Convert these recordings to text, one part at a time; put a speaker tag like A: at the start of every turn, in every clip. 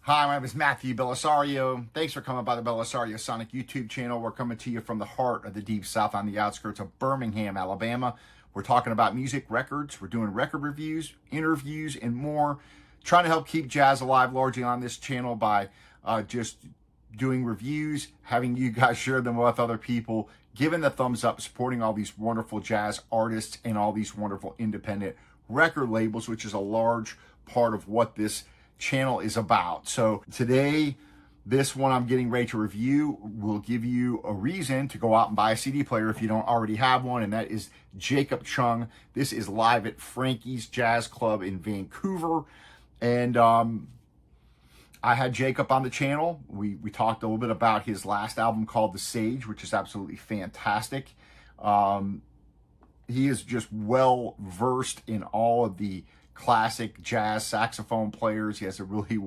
A: Hi, my name is Matthew Bellisario. Thanks for coming by the Bellisario Sonic YouTube channel. We're coming to you from the heart of the Deep South on the outskirts of Birmingham, Alabama. We're talking about music, records. We're doing record reviews, interviews, and more. Trying to help keep jazz alive largely on this channel by just doing reviews, having you guys share them with other people, giving the thumbs up, supporting all these wonderful jazz artists and all these wonderful independent record labels, which is a large part of what this channel is about. So today, this one I'm getting ready to review will give you a reason to go out and buy a CD player if you don't already have one, and that is Jacob Chung. This is live at Frankie's Jazz Club in Vancouver, and I had Jacob on the channel. We talked a little bit about his last album called The Sage, which is absolutely fantastic. He is just well versed in all of the classic jazz saxophone players. He has a really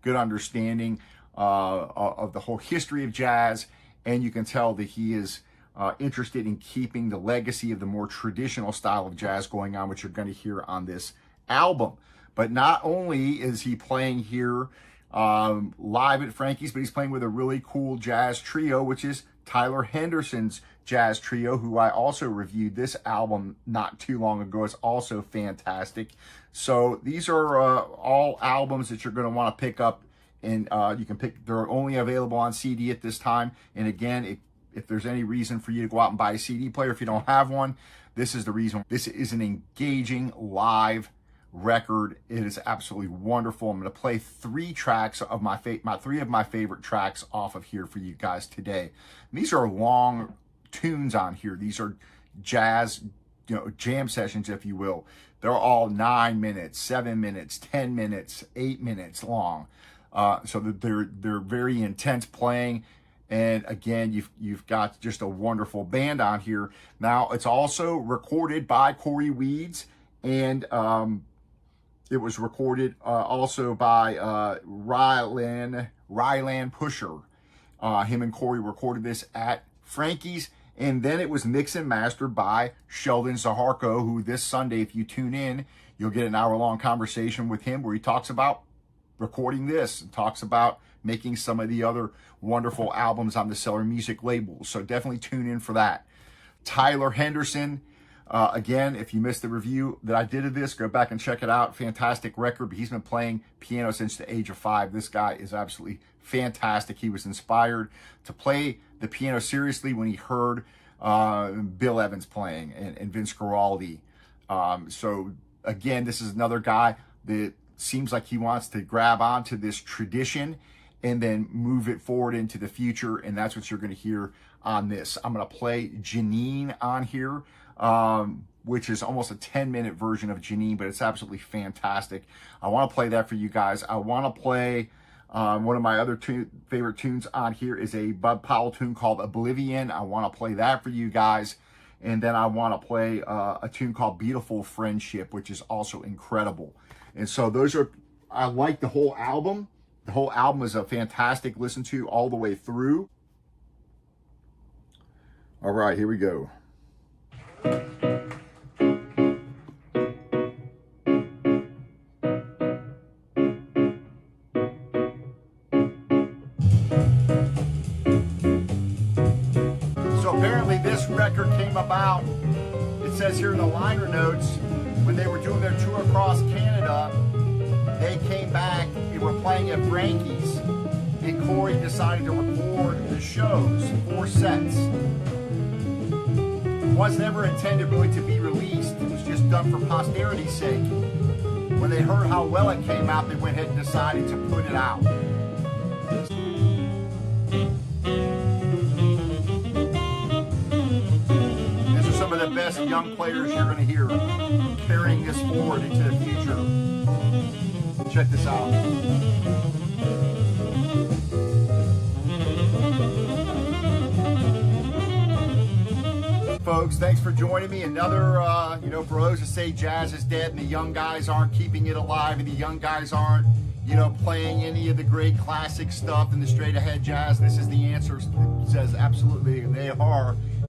A: good understanding of the whole history of jazz, and you can tell that he is interested in keeping the legacy of the more traditional style of jazz going on, which you're going to hear on this album. But not only is he playing here live at Frankie's, but he's playing with a really cool jazz trio, which is Tyler Henderson's jazz trio, who I also reviewed this album not too long ago. It's also fantastic. So these are all albums that you're going to want to pick up, and you can pick. They're only available on CD at this time. And again, if there's any reason for you to go out and buy a CD player if you don't have one, this is the reason. This is an engaging live record. It is absolutely wonderful. I'm going to play three tracks of three of my favorite tracks off of here for you guys today. And these are long tunes on here. These are jazz, jam sessions, if you will. They're all 9 minutes, 7 minutes, 10 minutes, 8 minutes long. So they're very intense playing. And again, you've got just a wonderful band on here. Now, it's also recorded by Corey Weeds, and it was recorded also by Ryland Pusher. Him and Corey recorded this at Frankie's, and then it was mixed and mastered by Sheldon Zaharko, who this Sunday, if you tune in, you'll get an hour-long conversation with him where he talks about recording this and talks about making some of the other wonderful albums on the Cellar Music label. So definitely tune in for that. Tyler Henderson, again, if you missed the review that I did of this, go back and check it out. Fantastic record, but he's been playing piano since the age of 5. This guy is absolutely fantastic. He was inspired to play the piano seriously when he heard Bill Evans playing and Vince Guaraldi. So again, this is another guy that seems like he wants to grab onto this tradition and then move it forward into the future, and that's what you're going to hear on this. I'm going to play Janine on here, which is almost a 10-minute version of Janine, but it's absolutely fantastic. I want to play that for you guys. I want to play one of my other favorite tunes on here is a Bud Powell tune called Oblivion. I want to play that for you guys. And then I want to play a tune called Beautiful Friendship, which is also incredible. And so those are, I like the whole album. The whole album is a fantastic listen to all the way through. All right, here we go. So apparently this record came about, it says here in the liner notes, when they were doing their tour across Canada, they came back, they were playing at Frankies, and Corey decided to record the shows, 4 sets. It was never intended really to be released. It was just done for posterity's sake. When they heard how well it came out, they went ahead and decided to put it out. These are some of the best young players you're going to hear carrying this forward into the future. Check this out. Folks, thanks for joining me. Another, for those that say jazz is dead and the young guys aren't keeping it alive and the young guys aren't, playing any of the great classic stuff and the straight ahead jazz, this is the answer. It says absolutely they are.